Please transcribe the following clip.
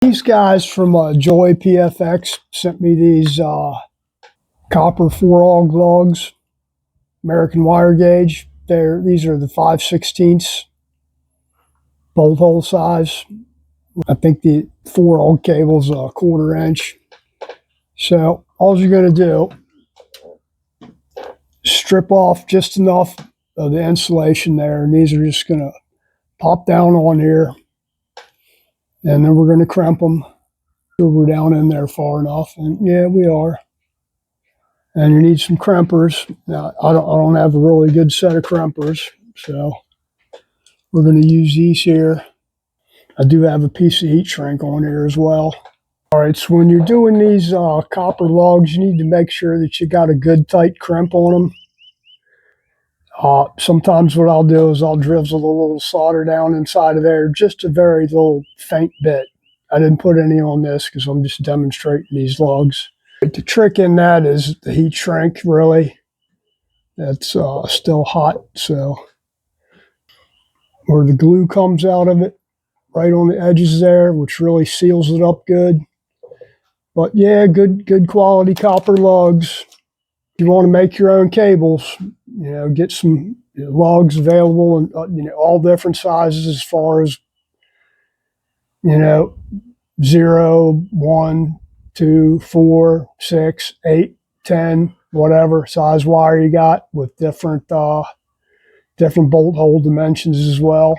These guys from Joy PFX sent me these copper 4-auger lugs, American wire gauge. These are the 5/16 bolt hole size. I think the 4-auger cable is a 1/4 inch. So all you're going to do, strip off just enough of the insulation there, and these are just going to pop down on here, and then we're going to crimp them. We're down in there far enough, and yeah, we are. And you need some crimpers. Now, I don't have a really good set of crimpers, so we're going to use these here. I do have a piece of heat shrink on here as well. All right, so when you're doing these copper lugs, you need to make sure that you got a good tight crimp on them. Sometimes what I'll do is I'll drizzle a little solder down inside of there, just a very little faint bit. I didn't put any on this because I'm just demonstrating these lugs. But the trick in that is the heat shrink, really. That's still hot, so where the glue comes out of it, right on the edges there, which really seals it up good. But yeah, good quality copper lugs. If you want to make your own cables, get some lugs available in all different sizes as far as 0, 1, 2, 4, 6, 8, 10, whatever size wire you got, with different bolt hole dimensions as well.